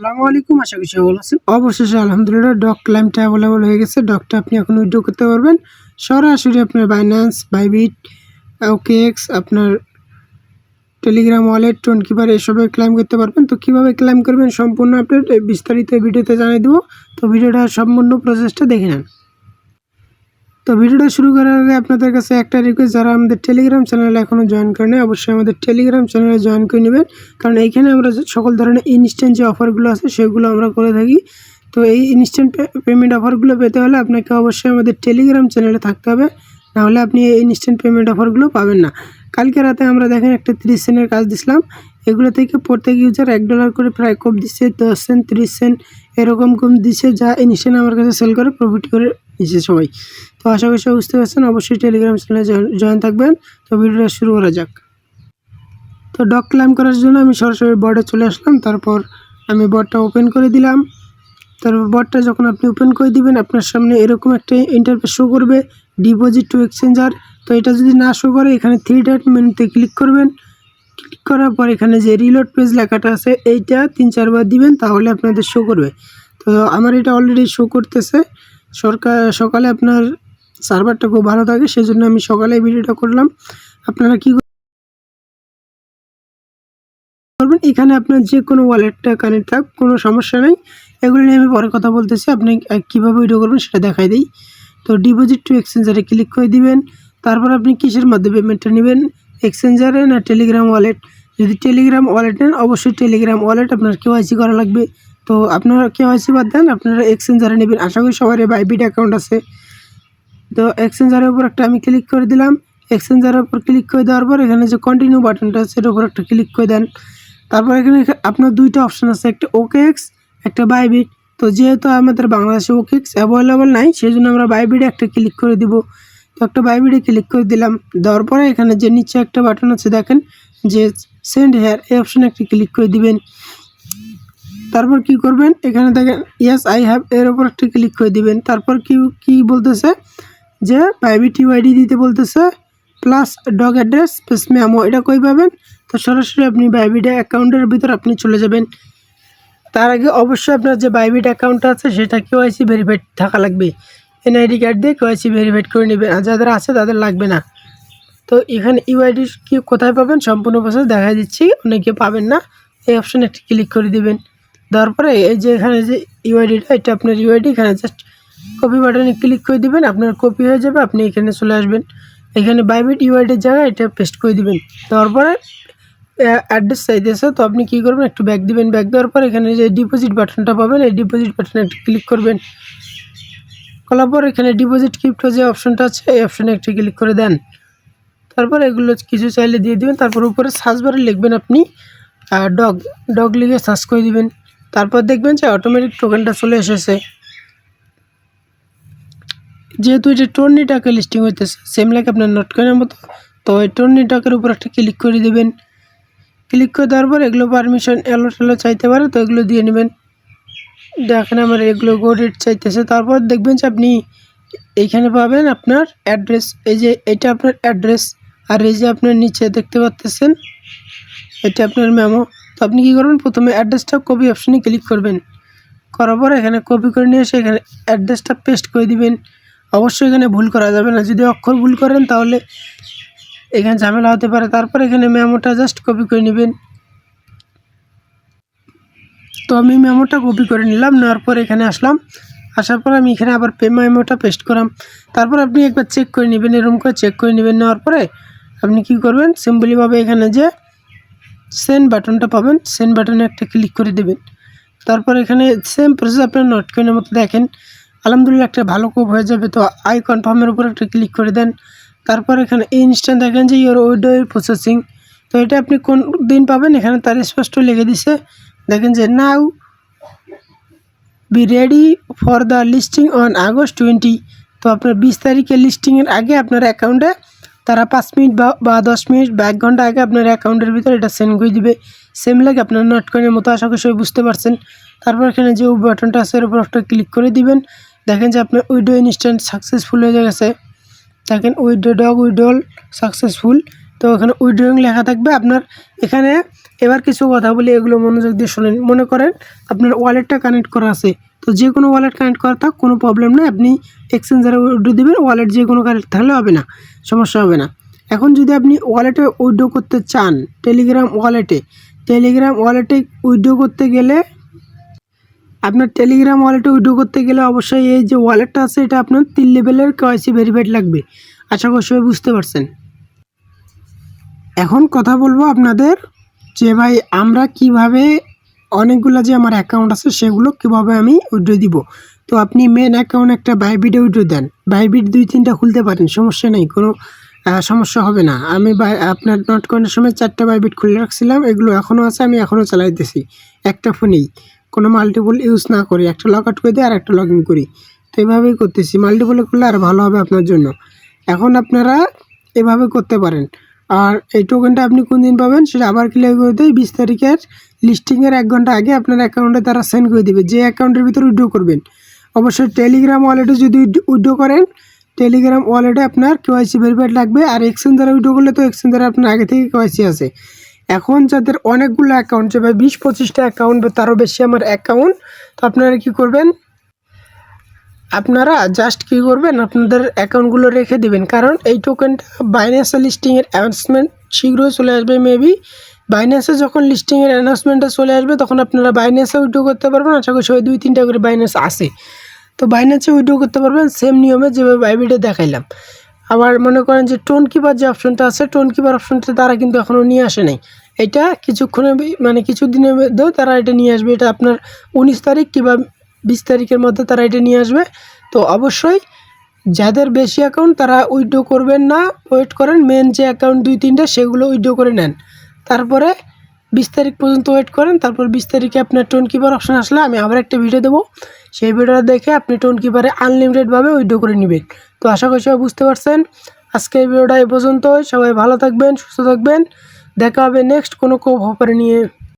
আসসালামু আলাইকুম, আশা করি সবাই ভালো আছেন। অবশেষে আলহামদুলিল্লাহ ডগ ক্লাইমটা অ্যাভেলেবল হয়ে গেছে। ডগটা আপনি এখন উইথড্র করতে পারবেন সরাসরি আপনার বাইন্যান্স, বাইবিট, ওকেএক্স, আপনার টেলিগ্রাম ওয়ালেট, টোনকিপার এসবে ক্লাইম করতে পারবেন। তো কীভাবে ক্লাইম করবেন সম্পূর্ণ আপডেট বিস্তারিত ভিডিওতে জানিয়ে দেবো। তো ভিডিওটা সম্পূর্ণ প্রসেসটা দেখে নেন। তো ভিডিওটা শুরু করার আগে আপনাদের কাছে একটা রিকোয়েস্ট, যারা আমাদের টেলিগ্রাম চ্যানেলে এখনও জয়েন করেনি অবশ্যই আমাদের টেলিগ্রাম চ্যানেলে জয়েন করে নেবেন, কারণ এইখানে আমরা সকল ধরনের ইনস্ট্যান্ট যে অফারগুলো আছে সেগুলো আমরা করে থাকি। তো এই ইনস্ট্যান্ট পেমেন্ট অফারগুলো পেতে হলে আপনাকে অবশ্যই আমাদের টেলিগ্রাম চ্যানেলে থাকতে হবে, নাহলে আপনি এই ইনস্ট্যান্ট পেমেন্ট অফারগুলো পাবেন না। কালকে রাতে আমরা দেখেন একটা 30 সেন্টের কাজ দিছিলাম, এগুলো থেকে প্রত্যেক ইউজার $1 করে প্রায় কম দিচ্ছে, 10 সেন্ট, 30 সেন্ট এরকম কম দিচ্ছে, যা ইনস্ট্যান্ট আমার কাছে সেল করে প্রফিট করে নিচ্ছে সবাই। তো আশা করি সবাই বুঝতে পারছেন, অবশ্যই টেলিগ্রাম চ্যানেলে জয়েন থাকবেন। তো ভিডিওটা শুরু করা যাক। তো ডগ ক্লাইম করার জন্য আমি সরাসরি বটে চলে আসলাম, তারপর আমি বটটা ওপেন করে দিলাম। তারপর বটটা যখন আপনি ওপেন করে দিবেন আপনার সামনে এরকম একটা ইন্টারফেস শো করবে, ডিপোজিট টু এক্সচেঞ্জার। তো এটা যদি না শো করে এখানে 3 ডট মেনুতে ক্লিক করবেন। ক্লিক করার পর এখানে যে রিলোড পেজ লেখাটা আছে এইটা 3-4 বার দিবেন, তাহলে আপনাদের শো করবে। তো আমার এটা অলরেডি শো করতেছে। সকালে আপনার সার্ভারটা খুব ভালো থাকে, সেজন্য আমি সকালে ভিডিওটা করলাম। আপনারা কি করবেন, এখানে আপনার যে কোনো ওয়ালেটটা কানেক্ট থাক, কোনো সমস্যা নেই। এগুলো নিয়ে আমি পরে কথা বলতেছি, আপনি কীভাবে ভিডিও করবেন সেটা দেখাই দিই। তো ডিপোজিট টু এক্সচেঞ্জারে ক্লিক করে দিবেন। তারপর আপনি কিসের মাধ্যমে পেমেন্টটা নেবেন, এক্সচেঞ্জারে না টেলিগ্রাম ওয়ালেট? যদি টেলিগ্রাম ওয়ালেট নেন অবশ্যই টেলিগ্রাম ওয়ালেট আপনার কেওয়াইসি করা লাগবে। তো আপনারা কেওয়াইসি বাদ দেন, আপনারা এক্সচেঞ্জারে নেবেন। আশা করি সবার বাইবিট অ্যাকাউন্ট আছে। তো এক্সচেঞ্জারের উপর একটা আমি ক্লিক করে দিলাম। এক্সচেঞ্জারের উপর ক্লিক করে দেওয়ার পর এখানে যে কন্টিনিউ বাটনটা আছে সেটার উপর একটা ক্লিক করে দেন। তারপর এখানে আপনার 2টা অপশান আছে, একটা ওকেএক্স, একটা বাইবিট। তো যেহেতু আমাদের বাংলাদেশে ওকেএক্স অ্যাভেলেবল নাই, সেই জন্য আমরা বাইবিটে একটা ক্লিক করে দিব। তো একটা বাইবিটে ক্লিক করে দিলাম। দেওয়ার পরে এখানে যে নিচে একটা বাটন আছে দেখেন, যে সেন্ড হেয়ার, এই অপশানে একটা ক্লিক করে দিবেন। তারপর কি করবেন, এখানে দেখেন ইয়েস আই হ্যাভ, এর ওপর একটা ক্লিক করে দিবেন। তারপর কি বলতেছে যে বাইবিট ইউআইডি দিতে বলতেছে, plus dog address plus memo. এটা কই পাবেন? তো সরাসরি আপনি বাইবিট অ্যাকাউন্টের ভিতর আপনি চলে যাবেন। তার আগে অবশ্যই আপনার যে বাইবিট অ্যাকাউন্টটা আছে সেটা কেওয়াইসি ভেরিফাইড থাকা লাগবে। এনআইডি কার্ড দিয়ে কেওয়াইসি ভেরিফাইড করে নেবেন, আর যাদের আছে তাদের লাগবে না। তো এখানে ইউআইডি কি কোথায় পাবেন সম্পূর্ণ প্রসেস দেখা দিচ্ছি, অনেকে পাবেন না। এই অপশানে একটি ক্লিক করে দিবেন। দেওয়ার পরে এই যে এখানে যে ইউআইডিটা, এটা আপনার ইউআইডি, এখানে জাস্ট কপি বাটনে ক্লিক করে দিবেন, আপনার কপি হয়ে যাবে। আপনি এখানে চলে আসবেন, এখানে বাইবিট ইউআইডির জায়গায় এটা পেস্ট করে দিবেন। দেওয়ার পরে অ্যাড্রেস চাইতেছে, তো আপনি কী করবেন, একটু ব্যাক দিবেন। ব্যাক দেওয়ার পর এখানে যে ডিপোজিট বাটনটা পাবেন, এই ডিপোজিট বাটনে একটু ক্লিক করবেন। করার পর এখানে ডিপোজিট ক্রিপ্টো যে অপশনটা আছে এই অপশানে একটু ক্লিক করে দেন। তারপর এগুলো কিছু চাইলে দিয়ে দিবেন। তারপর উপরে সার্চ বারে লিখবেন আপনি ডগ লিখে সার্চ করে দিবেন। তারপর দেখবেন যে অটোমেটিক টোকেনটা চলে এসেছে। যেহেতু এটা টর্নি টাকা লিস্টিং হইতেছে সেম লাইক আপনার নটকয়েনের মতো, তো এই টর্নি টাকার উপর একটা ক্লিক করে দেবেন। ক্লিক করে দেওয়ার পর এগুলো পারমিশন এলো চাইতে পারে, তো এগুলো দিয়ে নেবেন। দেখেন আমার এগুলো গোডেট চাইতেছে। তারপর দেখবেন যে আপনি এইখানে পাবেন আপনার অ্যাড্রেস, এই যে এটা আপনার অ্যাড্রেস, আর এই যে আপনার নিচে দেখতে পাচ্ছেন এটা আপনার মেমো। তো আপনি কী করবেন, প্রথমে অ্যাড্রেসটা কপি অপশানে ক্লিক করবেন। করার পর এখানে কপি করে নিয়ে এসে এখানে অ্যাড্রেসটা পেস্ট করে দিবেন। অবশ্যই এখানে ভুল করা যাবে না, যদি অক্ষর ভুল করেন তাহলে এখানে ঝামেলা হতে পারে। তারপর এখানে মেমোটা জাস্ট কপি করে নেবেন। তো আমি মেমোটা কপি করে নিলাম, নেওয়ার পর এখানে আসলাম। আসার পর আমি এখানে আবার মেমোটা পেস্ট করাম। তারপর আপনি একবার চেক করে নেবেন, এরকম করে চেক করে নেবেন। নেওয়ার পরে আপনি কি করবেন, সিম্পলিভাবে এখানে যে সেন্ড বাটনটা পাবেন সেন্ড বাটনে একটা ক্লিক করে দেবেন। তারপর এখানে সেম প্রসেস আপনার নটকয়েনের মতো দেখেন আলহামদুলিল্লাহ একটা ভালো কোপ হয়ে যাবে। তো আই কনফার্মের উপর একটা ক্লিক করে দেন। তারপর এখানে ইনস্ট্যান্ট দেখেন যে ইওর উইডো প্রসেসিং। তো এটা আপনি কোন দিন পাবেন এখানে তার স্পষ্ট লিখে দিছে, দেখেন যে now be ready for the listing on August 20। তো আপনার 20 তারিখে লিস্টিংয়ের আগে আপনার অ্যাকাউন্টে তারা 5 মিনিট বা 10 মিনিট বা 1 ঘন্টা আগে আপনার অ্যাকাউন্টের ভিতরে এটা সেন্ড করে দিবে। সেম লাগে আপনার নটকয়েনের মতো, আশা করি সবাই বুঝতে পারছেন। তারপর এখানে যে বাটনটা আছে এর উপর একটা ক্লিক করে দিবেন। দেখেন যে আপনার উইডো ইনস্ট্যান্ট সাকসেসফুল হয়ে গেছে। দেখেন উইডো ডগ উইডল সাকসেসফুল। তো এখানে উইথড্রয়িং লেখা থাকবে আপনার এখানে। এবার কিছু কথা বলি, এগুলো মনোযোগ দিয়ে শোনেন। মনে করেন আপনার ওয়ালেটটা কানেক্ট করা আছে, তো যে কোনো ওয়ালেট কানেক্ট করা থাক কোনো প্রবলেম নেই, আপনি এক্সচেঞ্জারে উইথড্র দিবেন, ওয়ালেট যে কোনো কানেক্ট থাকলে হবে না, সমস্যা হবে না। এখন যদি আপনি ওয়ালেটে উইথড্র করতে চান, টেলিগ্রাম ওয়ালেটে উইথড্র করতে গেলে আপনার টেলিগ্রাম ওয়ালেটে উইথড্র করতে গেলে অবশ্যই এই যে ওয়ালেটটা আছে এটা আপনার 3 লেভেলের কেওয়াইসি ভেরিফাইড লাগবে। আশা করি সবাই বুঝতে পারছেন। এখন কথা বলবো আপনাদের যে ভাই আমরা কিভাবে অনেকগুলো যে আমার অ্যাকাউন্ট আছে সেগুলো কিভাবে আমি উইথড্র দিব। তো আপনি মেন অ্যাকাউন্ট একটা বাইবিটে উইথড্র দেন, বাইবিট 2-3টা খুলতে পারেন, সমস্যা নেই, কোনো সমস্যা হবে না। আমি আপনার নট কয়েনের সময় 4টা বাইবিট খুলে রাখছিলাম, এগুলো এখনও আছে, আমি এখনও চালাইতেছি একটা ফোনেই, কোনো মাল্টিপল ইউজ না করি, একটা লগ আউট করে দিই আর একটা লগ ইন করি। তো এইভাবেই করতেছি, মাল্টিপলে করলে আর ভালো হবে আপনার জন্য। এখন আপনারা এভাবে করতে পারেন। আর এই টোকেনটা আপনি কোন দিন পাবেন সেটা আবার ক্লিয়ার করে দেয় 20 তারিখের লিস্টিংয়ের 1 ঘন্টা আগে আপনার অ্যাকাউন্টে তারা সেন্ড করে দেবে, যে অ্যাকাউন্টের ভিতরে উইথড্র করবেন। অবশ্যই টেলিগ্রাম ওয়ালেটে যদি উইথড্র করেন, টেলিগ্রাম ওয়ালেটে আপনার কেওয়াইসি ভেরিফাইড লাগবে। আর এক্সচেঞ্জারে উইথড্র করলে তো এক্সচেঞ্জারে আপনার আগে থেকে কেওয়াইসি আছে। এখন যাদের অনেকগুলো অ্যাকাউন্ট, যে ভাই 20-25টা অ্যাকাউন্ট বা তারও বেশি আমার অ্যাকাউন্ট, তো আপনারা কী করবেন, আপনারা জাস্ট কী করবেন, আপনাদের অ্যাকাউন্টগুলো রেখে দেবেন। কারণ এই টোকেনটা বাইন্যান্সে লিস্টিংয়ের অ্যানাউন্সমেন্ট শীঘ্রই চলে আসবে। মেবি বাইন্যান্সে যখন লিস্টিংয়ের অ্যানাউন্সমেন্টটা চলে আসবে তখন আপনারা বাইন্যান্সে উইথড্র করতে পারবেন। আশা করি সবাই 2-3টা করে বাইন্যান্স আছে, তো বাইন্যান্সে উইথড্র করতে পারবেন সেম নিয়মে যেভাবে বাইবিটে দেখাইলাম। আবার মনে করেন যে টোন কিপার যে অপশনটা আছে, টোন কিপার অপশনটা তারা কিন্তু এখনও নিয়ে আসে নাই। এটা কিছুক্ষণে মানে কিছুদিনের মধ্যেও তারা এটা নিয়ে আসবে। এটা আপনার 19 তারিখ কিংবা 20 তারিখের মধ্যে তারা এটা নিয়ে আসবে। তো অবশ্যই যাদের বেশি অ্যাকাউন্ট তারা উইথড্র করবেন না, ওয়েট করেন, মেন যে অ্যাকাউন্ট 2-3টা সেগুলো উইথড্র করে নেন, তারপরে 20 তারিখ পর্যন্ত ওয়েট করেন। তারপর 20 তারিখে আপনার টোন কিপার অপশন আসলে আমি আবার একটা ভিডিও দেবো, সেই ভিডিওটা দেখে আপনি টোন কিপারে আনলিমিটেডভাবে উইথড্র করে নেবেন। তো আশা করি সবাই বুঝতে পারছেন। আজকে এই ভিডিওটা এ পর্যন্তই, সবাই ভালো থাকবেন, সুস্থ থাকবেন, দেখা হবে নেক্সট কোনো অফার নিয়ে।